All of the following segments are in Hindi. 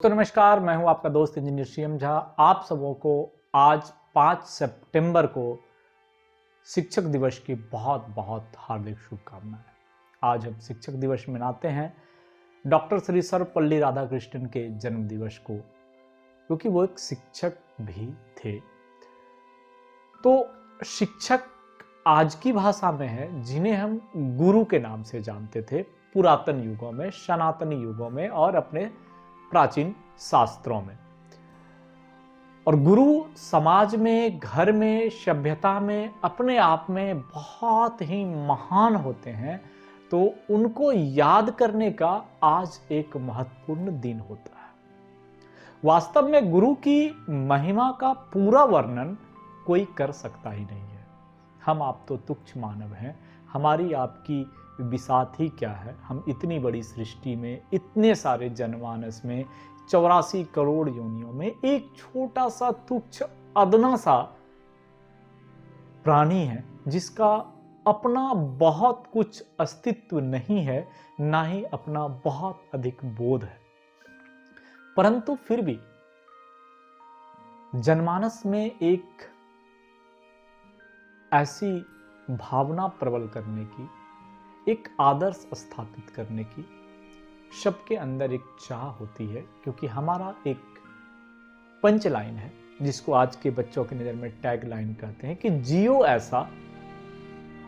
दोस्तों नमस्कार, मैं हूं आपका दोस्त इंजीनियर सीएम झा। आप सबों को आज 5 सितंबर को शिक्षक दिवस की बहुत बहुत हार्दिक शुभकामनाएं। आज हम शिक्षक दिवस मनाते हैं डॉक्टर श्री सर्वपल्ली राधाकृष्णन के जन्म दिवस को, क्योंकि वो एक शिक्षक भी थे। तो शिक्षक आज की भाषा में है जिन्हें हम गुरु के नाम से जानते थे पुरातन युगों में, सनातनी युगों में और अपने प्राचीन शास्त्रों में। और गुरु समाज में, घर में, सभ्यता में अपने आप में बहुत ही महान होते हैं। तो उनको याद करने का आज एक महत्वपूर्ण दिन होता है। वास्तव में गुरु की महिमा का पूरा वर्णन कोई कर सकता ही नहीं है। हम आप तो तुच्छ मानव हैं, हमारी आपकी बिसात ही क्या है। हम इतनी बड़ी सृष्टि में, इतने सारे जनमानस में, 84 करोड़ योनियों में एक छोटा सा तुच्छ अदना सा प्राणी है जिसका अपना बहुत कुछ अस्तित्व नहीं है, ना ही अपना बहुत अधिक बोध है। परंतु फिर भी जनमानस में एक ऐसी भावना प्रबल करने की, एक आदर्श स्थापित करने की सबके अंदर एक चाह होती है। क्योंकि हमारा एक पंच लाइन है जिसको आज के बच्चों की नजर में टैग लाइन कहते हैं कि जियो ऐसा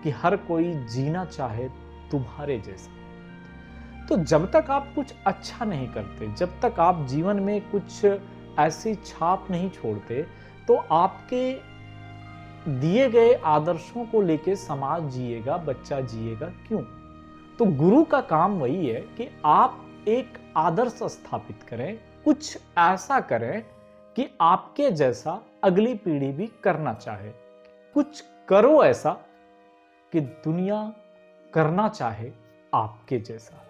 कि हर कोई जीना चाहे तुम्हारे जैसा। तो जब तक आप कुछ अच्छा नहीं करते, जब तक आप जीवन में कुछ ऐसी छाप नहीं छोड़ते, तो आपके दिए गए आदर्शों को लेके समाज जिएगा, बच्चा जिएगा क्यों? तो गुरु का काम वही है कि आप एक आदर्श स्थापित करें, कुछ ऐसा करें कि आपके जैसा अगली पीढ़ी भी करना चाहे। कुछ करो ऐसा कि दुनिया करना चाहे आपके जैसा।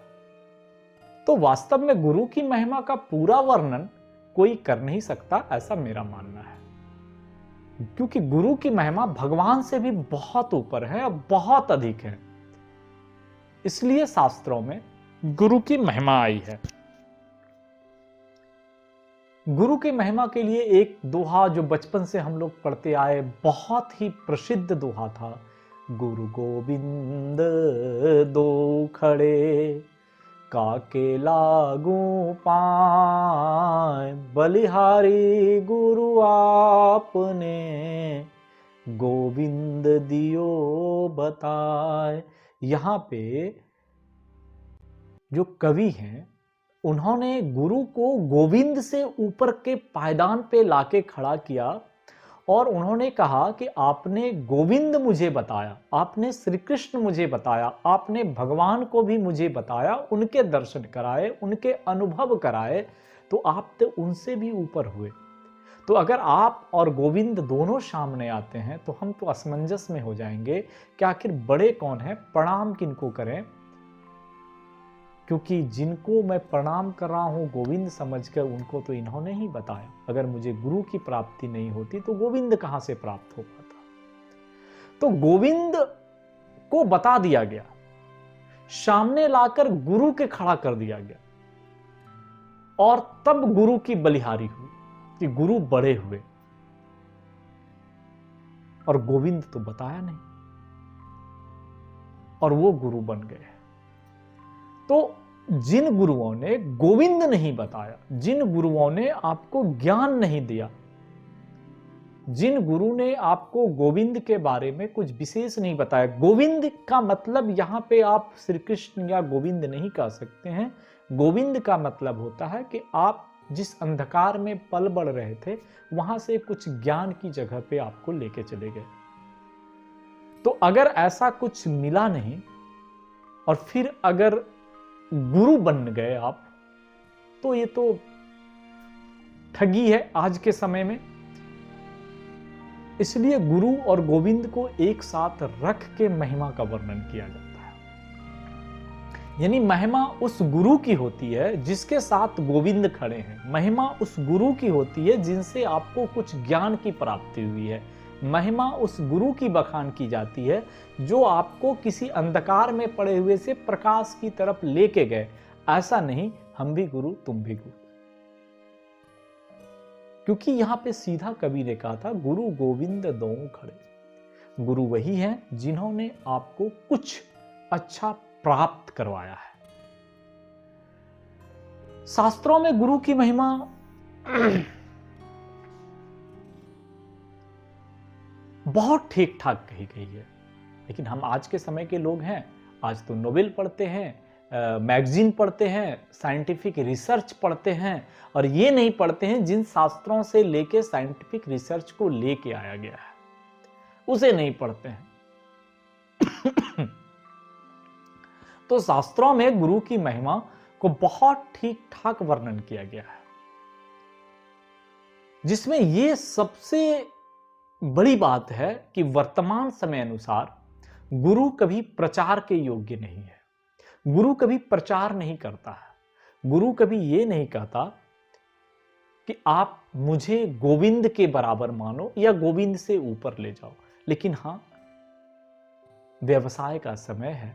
तो वास्तव में गुरु की महिमा का पूरा वर्णन कोई कर नहीं सकता, ऐसा मेरा मानना है। क्योंकि गुरु की महिमा भगवान से भी बहुत ऊपर है और बहुत अधिक है। इसलिए शास्त्रों में गुरु की महिमा आई है। गुरु की महिमा के लिए एक दोहा जो बचपन से हम लोग पढ़ते आए, बहुत ही प्रसिद्ध दोहा था। गुरु गोविंद दो खड़े, काके लागू पाए, बलिहारी गुरु आपने, गोविंद दियो बताए। यहां पे जो कवि हैं उन्होंने गुरु को गोविंद से ऊपर के पायदान पे लाके खड़ा किया और उन्होंने कहा कि आपने गोविंद मुझे बताया, आपने श्री कृष्ण मुझे बताया, आपने भगवान को भी मुझे बताया, उनके दर्शन कराए, उनके अनुभव कराए, तो आप तो उनसे भी ऊपर हुए। तो अगर आप और गोविंद दोनों सामने आते हैं तो हम तो असमंजस में हो जाएंगे कि आखिर बड़े कौन है, प्रणाम किनको करें। क्योंकि जिनको मैं प्रणाम कर रहा हूं गोविंद समझकर, उनको तो इन्होंने ही बताया। अगर मुझे गुरु की प्राप्ति नहीं होती तो गोविंद कहां से प्राप्त हो पाता? तो गोविंद को बता दिया गया, सामने लाकर गुरु के खड़ा कर दिया गया, और तब गुरु की बलिहारी हुई कि गुरु बड़े हुए। और गोविंद तो बताया नहीं और वो गुरु बन गए। तो जिन गुरुओं ने गोविंद नहीं बताया, जिन गुरुओं ने आपको ज्ञान नहीं दिया, जिन गुरु ने आपको गोविंद के बारे में कुछ विशेष नहीं बताया, गोविंद का मतलब यहां पे आप श्री कृष्ण या गोविंद नहीं कह सकते हैं। गोविंद का मतलब होता है कि आप जिस अंधकार में पल बढ़ रहे थे वहां से कुछ ज्ञान की जगह पे आपको लेके चले गए। तो अगर ऐसा कुछ मिला नहीं और फिर अगर गुरु बन गए आप, तो ये तो ठगी है आज के समय में। इसलिए गुरु और गोविंद को एक साथ रख के महिमा का वर्णन किया जाता है। यानी महिमा उस गुरु की होती है जिसके साथ गोविंद खड़े हैं। महिमा उस गुरु की होती है जिनसे आपको कुछ ज्ञान की प्राप्ति हुई है। महिमा उस गुरु की बखान की जाती है जो आपको किसी अंधकार में पड़े हुए से प्रकाश की तरफ लेके गए। ऐसा नहीं हम भी गुरु तुम भी गुरु। क्योंकि यहां पे सीधा कवि ने कहा था, गुरु गोविंद दोऊ खड़े। गुरु वही हैं जिन्होंने आपको कुछ अच्छा प्राप्त करवाया है। शास्त्रों में गुरु की महिमा बहुत ठीक ठाक कही गई है, लेकिन हम आज के समय के लोग हैं, आज तो नोबेल पढ़ते हैं, मैगजीन पढ़ते हैं, साइंटिफिक रिसर्च पढ़ते हैं, और ये नहीं पढ़ते हैं जिन शास्त्रों से लेके साइंटिफिक रिसर्च को लेके आया गया है, उसे नहीं पढ़ते हैं। तो शास्त्रों में गुरु की महिमा को बहुत ठीक ठाक वर्णन किया गया है, जिसमें यह सबसे बड़ी बात है कि वर्तमान समय अनुसार गुरु कभी प्रचार के योग्य नहीं है। गुरु कभी प्रचार नहीं करता है। गुरु कभी यह नहीं कहता कि आप मुझे गोविंद के बराबर मानो या गोविंद से ऊपर ले जाओ। लेकिन हां, व्यवसाय का समय है,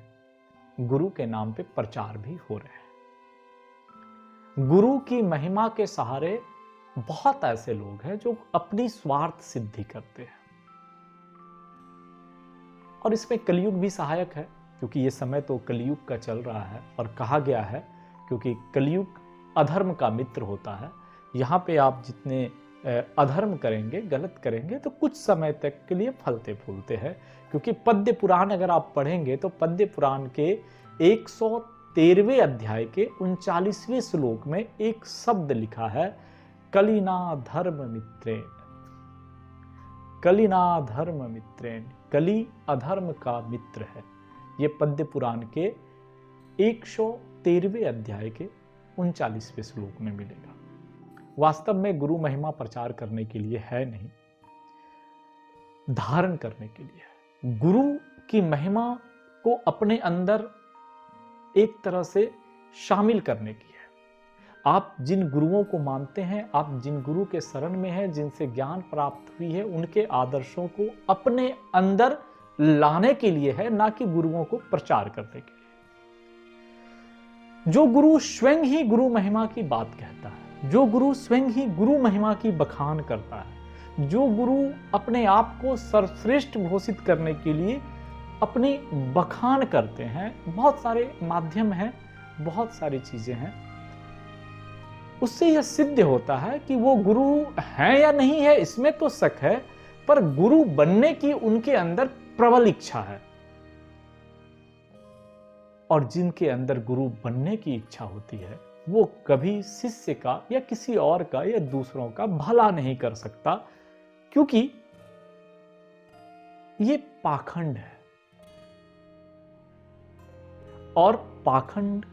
गुरु के नाम पे प्रचार भी हो रहे हैं। गुरु की महिमा के सहारे बहुत ऐसे लोग हैं जो अपनी स्वार्थ सिद्धि करते हैं, और इसमें कलयुग भी सहायक है, क्योंकि यह समय तो कलयुग का चल रहा है। और कहा गया है, क्योंकि कलयुग अधर्म का मित्र होता है। यहां पे आप जितने अधर्म करेंगे, गलत करेंगे, तो कुछ समय तक के लिए फलते फूलते हैं। क्योंकि पद्य पुराण अगर आप पढ़ेंगे तो पद्य पुराण के 113वें अध्याय के 39वें श्लोक में एक शब्द लिखा है, कलिना धर्म मित्रेण। कलिना धर्म मित्रेण, कली अधर्म का मित्र है। यह पद्य पुराण के 113वें अध्याय के 39वें श्लोक में मिलेगा। वास्तव में गुरु महिमा प्रचार करने के लिए है नहीं, धारण करने के लिए है। गुरु की महिमा को अपने अंदर एक तरह से शामिल करने की है। आप जिन गुरुओं को मानते हैं, आप जिन गुरु के शरण में हैं, जिनसे ज्ञान प्राप्त हुई है, उनके आदर्शों को अपने अंदर लाने के लिए है, ना कि गुरुओं को प्रचार करने के लिए। जो गुरु स्वयं ही गुरु महिमा की बात कहता है, जो गुरु स्वयं ही गुरु महिमा की बखान करता है, जो गुरु अपने आप को सर्वश्रेष्ठ घोषित करने के लिए अपनी बखान करते हैं, बहुत सारे माध्यम हैं, बहुत सारी चीजें हैं, उससे यह सिद्ध होता है कि वो गुरु है या नहीं है, इसमें तो शक है, पर गुरु बनने की उनके अंदर प्रबल इच्छा है। और जिनके अंदर गुरु बनने की इच्छा होती है, वो कभी शिष्य का या किसी और का या दूसरों का भला नहीं कर सकता, क्योंकि ये पाखंड है। और पाखंड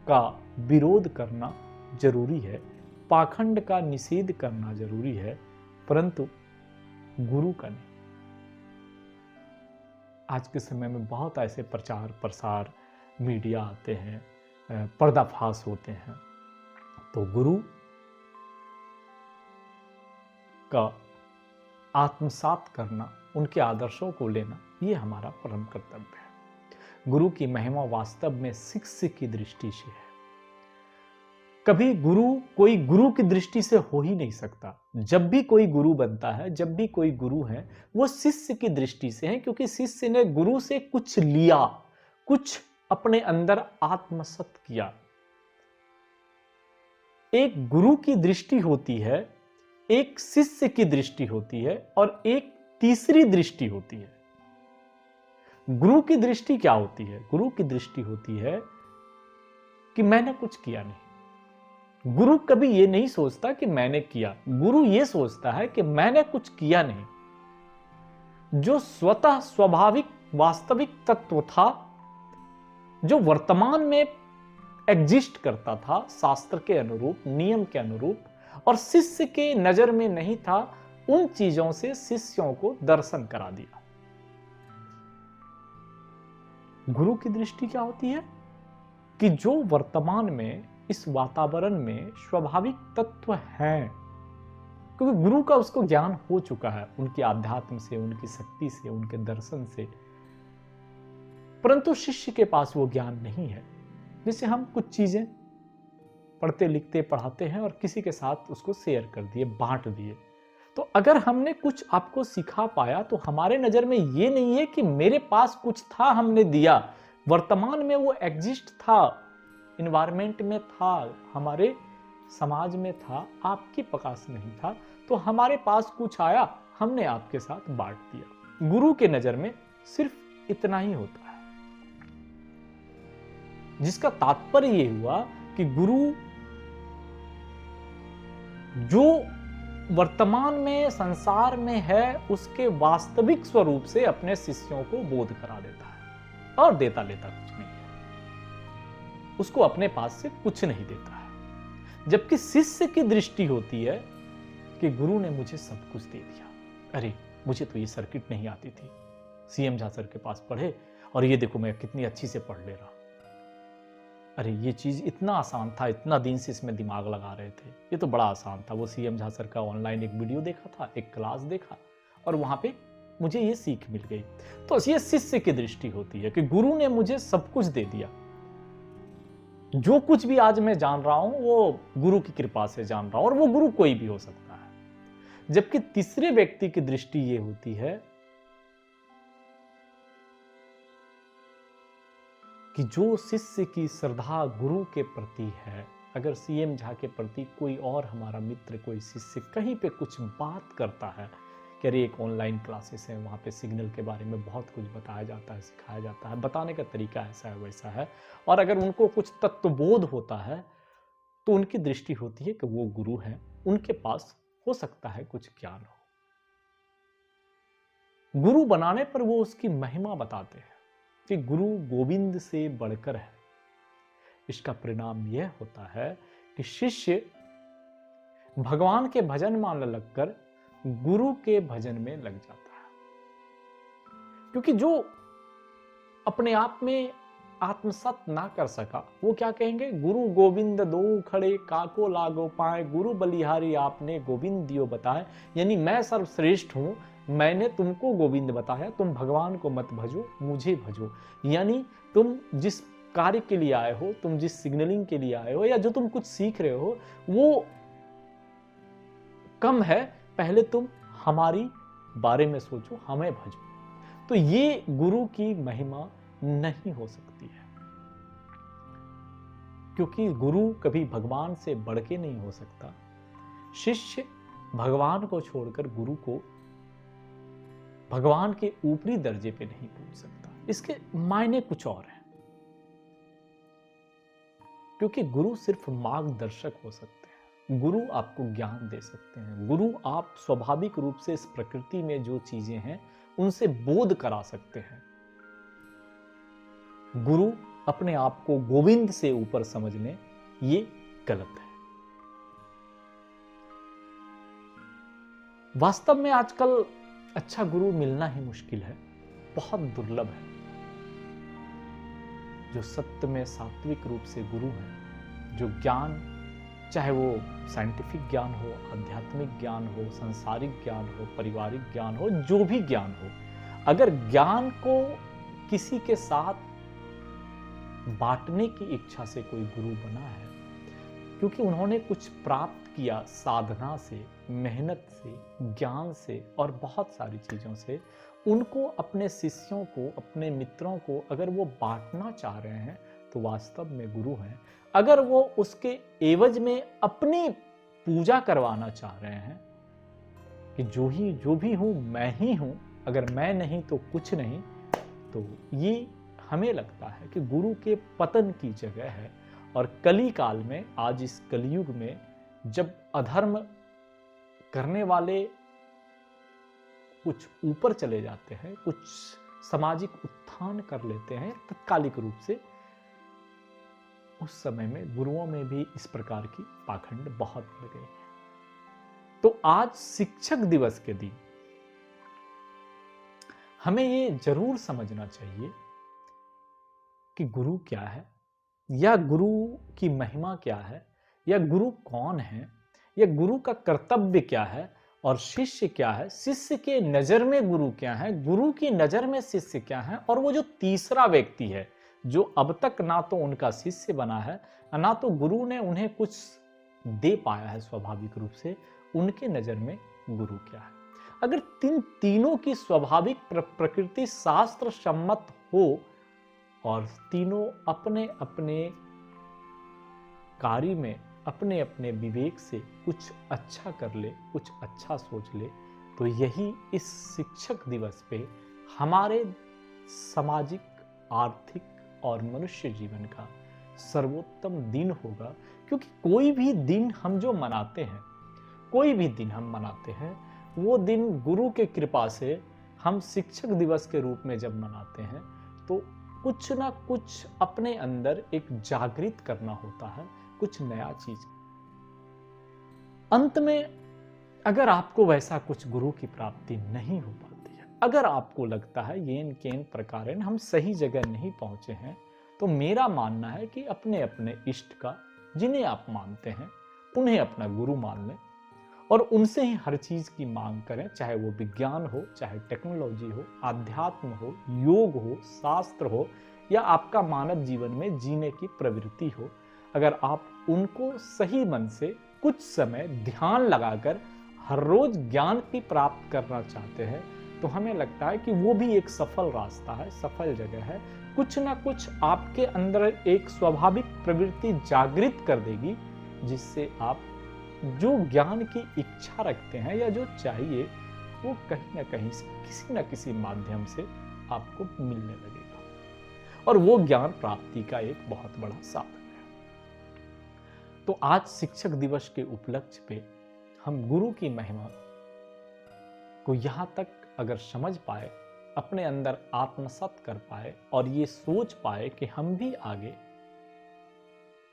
का विरोध करना जरूरी है, पाखंड का निषेध करना जरूरी है, परंतु गुरु का नहीं। आज के समय में बहुत ऐसे प्रचार प्रसार मीडिया आते हैं, पर्दाफाश होते हैं, तो गुरु का आत्मसात करना, उनके आदर्शों को लेना, ये हमारा परम कर्तव्य है। गुरु की महिमा वास्तव में शिष्य की दृष्टि से है। कभी गुरु कोई गुरु की दृष्टि से हो ही नहीं सकता। जब भी कोई गुरु बनता है, जब भी कोई गुरु है, वो शिष्य की दृष्टि से है, क्योंकि शिष्य ने गुरु से कुछ लिया, कुछ अपने अंदर आत्मसात किया। एक गुरु की दृष्टि होती है, एक शिष्य की दृष्टि होती है, और एक तीसरी दृष्टि होती है। गुरु की दृष्टि क्या होती है? गुरु की दृष्टि होती है कि मैंने कुछ किया नहीं। गुरु कभी यह नहीं सोचता कि मैंने किया, गुरु यह सोचता है कि मैंने कुछ किया नहीं। जो स्वतः स्वाभाविक वास्तविक तत्व था, जो वर्तमान में एग्जिस्ट करता था, शास्त्र के अनुरूप, नियम के अनुरूप, और शिष्य के नजर में नहीं था, उन चीजों से शिष्यों को दर्शन करा दिया। गुरु की दृष्टि क्या होती है कि जो वर्तमान में इस वातावरण में स्वाभाविक तत्व हैं, क्योंकि गुरु का उसको ज्ञान हो चुका है, उनके आध्यात्म से, उनकी शक्ति से, उनके दर्शन से, परंतु शिष्य के पास वो ज्ञान नहीं है। जैसे हम कुछ चीजें पढ़ते लिखते पढ़ाते हैं और किसी के साथ उसको शेयर कर दिए, बांट दिए। तो अगर हमने कुछ आपको सिखा पाया तो हमारे नजर में ये नहीं है कि मेरे पास कुछ था हमने दिया, वर्तमान में वो एग्जिस्ट था, इन्वायरमेंट में था, हमारे समाज में था, आपके पास नहीं था, तो हमारे पास कुछ आया, हमने आपके साथ बांट दिया। गुरु के नजर में सिर्फ इतना ही होता है, जिसका तात्पर्य यह हुआ कि गुरु जो वर्तमान में संसार में है उसके वास्तविक स्वरूप से अपने शिष्यों को बोध करा देता है और देता लेता कुछ नहीं है, उसको अपने पास से कुछ नहीं देता है। जबकि शिष्य की दृष्टि होती है कि गुरु ने मुझे सब कुछ दे दिया, अरे मुझे तो ये सर्किट नहीं आती थी, सीएम झा सर के पास पढ़े और ये देखो मैं कितनी अच्छी से पढ़ ले रहा, अरे ये चीज इतना आसान था, इतना दिन से इसमें दिमाग लगा रहे थे, ये तो बड़ा आसान था। वो सीएम झा सर का ऑनलाइन एक वीडियो देखा था, एक क्लास देखा और वहां पे मुझे ये सीख मिल गई। तो ये शिष्य की दृष्टि होती है कि गुरु ने मुझे सब कुछ दे दिया, जो कुछ भी आज मैं जान रहा हूं वो गुरु की कृपा से जान रहा हूं, और वो गुरु कोई भी हो सकता है। जबकि तीसरे व्यक्ति की दृष्टि ये होती है कि जो शिष्य की श्रद्धा गुरु के प्रति है, अगर सीएम झा के प्रति कोई और हमारा मित्र, कोई शिष्य कहीं पे कुछ बात करता है कि अरे एक ऑनलाइन क्लासेस है, वहाँ पे सिग्नल के बारे में बहुत कुछ बताया जाता है, सिखाया जाता है, बताने का तरीका ऐसा है वैसा है, और अगर उनको कुछ तत्वबोध होता है तो उनकी दृष्टि होती है कि वो गुरु हैं, उनके पास हो सकता है कुछ ज्ञान हो। गुरु बनाने पर वो उसकी महिमा बताते हैं कि गुरु गोविंद से बढ़कर है। इसका परिणाम यह होता है कि शिष्य भगवान के भजन में लगकर गुरु के भजन में लग जाता है, क्योंकि जो अपने आप में आत्मसत ना कर सका वो क्या कहेंगे, गुरु गोविंद दो खड़े काको लागो पाए, गुरु बलिहारी आपने गोविंद दियो बताए। यानी मैं सर्वश्रेष्ठ हूं, मैंने तुमको गोविंद बताया, तुम भगवान को मत भजो, मुझे भजो। यानी तुम जिस कार्य के लिए आए हो, तुम जिस सिग्नलिंग के लिए आए हो, या जो तुम कुछ सीख रहे हो वो कम है, पहले तुम हमारी बारे में सोचो, हमें भजो। तो ये गुरु की महिमा नहीं हो सकती है, क्योंकि गुरु कभी भगवान से बढ़ के नहीं हो सकता। शिष्य भगवान को छोड़कर गुरु को भगवान के ऊपरी दर्जे पे नहीं पहुंच सकता। इसके मायने कुछ और हैं, क्योंकि गुरु सिर्फ मार्गदर्शक हो सकते हैं, गुरु आपको ज्ञान दे सकते हैं, गुरु आप स्वाभाविक रूप से इस प्रकृति में जो चीजें हैं उनसे बोध करा सकते हैं। गुरु अपने आप को गोविंद से ऊपर समझने, ये गलत है। वास्तव में आजकल अच्छा गुरु मिलना ही मुश्किल है, बहुत दुर्लभ है। जो सत्य में सात्विक रूप से गुरु हैं, जो ज्ञान, चाहे वो साइंटिफिक ज्ञान हो, आध्यात्मिक ज्ञान हो, सांसारिक ज्ञान हो, पारिवारिक ज्ञान हो, जो भी ज्ञान हो, अगर ज्ञान को किसी के साथ बांटने की इच्छा से कोई गुरु बना है, क्योंकि उन्होंने कुछ प्राप्त किया साधना से, मेहनत से, ज्ञान से और बहुत सारी चीजों से, उनको अपने शिष्यों को, अपने मित्रों को अगर वो बांटना चाह रहे हैं तो वास्तव में गुरु हैं। अगर वो उसके एवज में अपनी पूजा करवाना चाह रहे हैं कि जो भी हूं मैं ही हूं, अगर मैं नहीं तो कुछ नहीं, तो ये हमें लगता है कि गुरु के पतन की जगह है। और कली काल में, आज इस कलयुग में, जब अधर्म करने वाले कुछ ऊपर चले जाते हैं, कुछ सामाजिक उत्थान कर लेते हैं तत्कालिक रूप से, उस समय में गुरुओं में भी इस प्रकार की पाखंड बहुत बढ़ गई है। तो आज शिक्षक दिवस के दिन हमें ये जरूर समझना चाहिए कि गुरु क्या है, या गुरु की महिमा क्या है, या गुरु कौन है, या गुरु का कर्तव्य क्या है, और शिष्य क्या है, शिष्य के नजर में गुरु क्या है, गुरु की नजर में शिष्य क्या है, और वो जो तीसरा व्यक्ति है जो अब तक ना तो उनका शिष्य बना है, ना तो गुरु ने उन्हें कुछ दे पाया है स्वाभाविक रूप से, उनके नजर में गुरु क्या है। अगर तीनों की स्वाभाविक प्रकृति शास्त्र सम्मत हो और तीनों अपने अपने कार्य में अपने अपने विवेक से कुछ अच्छा कर ले, कुछ अच्छा सोच ले, तो यही इस शिक्षक दिवस पे हमारे सामाजिक, आर्थिक और मनुष्य जीवन का सर्वोत्तम दिन होगा। क्योंकि कोई भी दिन हम जो मनाते हैं, कोई भी दिन हम मनाते हैं, वो दिन गुरु के कृपा से हम शिक्षक दिवस के रूप में जब मनाते हैं तो कुछ ना कुछ अपने अंदर एक जागृत करना होता है, कुछ नया चीज। अंत में अगर आपको वैसा कुछ गुरु की प्राप्ति नहीं हो पाती है, अगर आपको लगता है येन केन प्रकार हम सही जगह नहीं पहुंचे हैं, तो मेरा मानना है कि अपने अपने इष्ट का, जिन्हें आप मानते हैं, उन्हें अपना गुरु मान लें और उनसे ही हर चीज की मांग करें, चाहे वो विज्ञान हो, चाहे टेक्नोलॉजी हो, आध्यात्म हो, योग हो, शास्त्र हो, या आपका मानव जीवन में जीने की प्रवृत्ति हो। अगर आप उनको सही मन से कुछ समय ध्यान लगाकर हर रोज ज्ञान की प्राप्त करना चाहते हैं, तो हमें लगता है कि वो भी एक सफल रास्ता है, सफल जगह है। कुछ ना कुछ आपके अंदर एक स्वाभाविक प्रवृत्ति जागृत कर देगी, जिससे आप जो ज्ञान की इच्छा रखते हैं या जो चाहिए, वो कहीं ना कहीं से किसी न किसी माध्यम से आपको मिलने लगेगा और वो ज्ञान प्राप्ति का एक बहुत बड़ा साधन है। तो आज शिक्षक दिवस के उपलक्ष्य पे हम गुरु की महिमा को यहां तक अगर समझ पाए, अपने अंदर आत्मसात कर पाए और ये सोच पाए कि हम भी आगे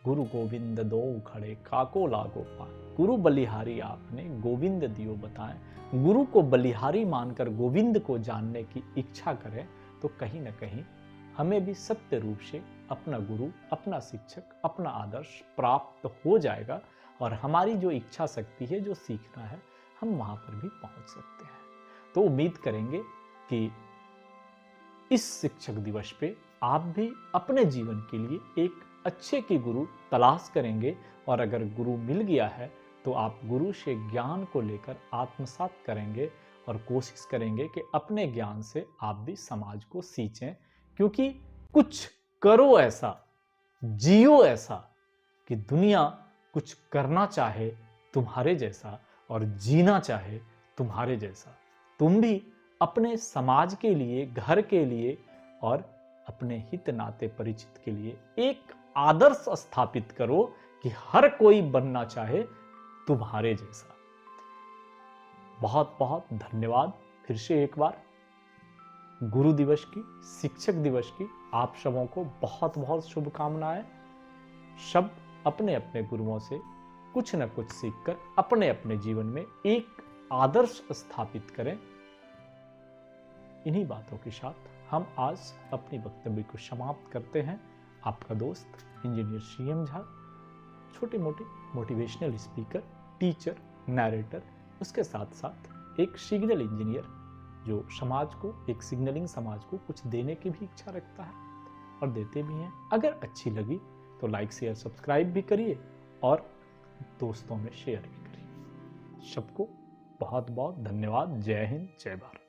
गुरु गोविंद दो खड़े काको लागो पाए, गुरु बलिहारी आपने गोविंद दियो बताएं, गुरु को बलिहारी मानकर गोविंद को जानने की इच्छा करें, तो कहीं ना कहीं हमें भी सत्य रूप से अपना गुरु, अपना शिक्षक, अपना आदर्श प्राप्त हो जाएगा और हमारी जो इच्छा शक्ति है, जो सीखना है, हम वहां पर भी पहुंच सकते हैं। तो उम्मीद करेंगे कि इस शिक्षक दिवस पे आप भी अपने जीवन के लिए एक अच्छे के गुरु तलाश करेंगे और अगर गुरु मिल गया है तो आप गुरु से ज्ञान को लेकर आत्मसात करेंगे और कोशिश करेंगे कि अपने ज्ञान से आप भी समाज को सींचें। क्योंकि कुछ करो ऐसा, जियो ऐसा कि दुनिया कुछ करना चाहे तुम्हारे जैसा और जीना चाहे तुम्हारे जैसा। तुम भी अपने समाज के लिए, घर के लिए और अपने हित नाते परिचित के लिए एक आदर्श स्थापित करो कि हर कोई बनना चाहे तुम्हारे जैसा। बहुत बहुत धन्यवाद। फिर से एक बार गुरु दिवस की, शिक्षक दिवस की आप सबों को बहुत बहुत शुभकामनाएं। सब अपने अपने गुरुओं से कुछ न कुछ सीखकर अपने अपने जीवन में एक आदर्श स्थापित करें। इन्हीं बातों के साथ हम आज अपनी वक्तव्य को समाप्त करते हैं। आपका दोस्त इंजीनियर सीएम झा, छोटे मोटे मोटिवेशनल स्पीकर, टीचर, नैरेटर, उसके साथ साथ एक सिग्नल इंजीनियर जो समाज को, एक सिग्नलिंग समाज को कुछ देने की भी इच्छा रखता है और देते भी हैं। अगर अच्छी लगी तो लाइक, शेयर, सब्सक्राइब भी करिए और दोस्तों में शेयर भी करिए। सबको बहुत बहुत धन्यवाद। जय हिंद, जय भारत।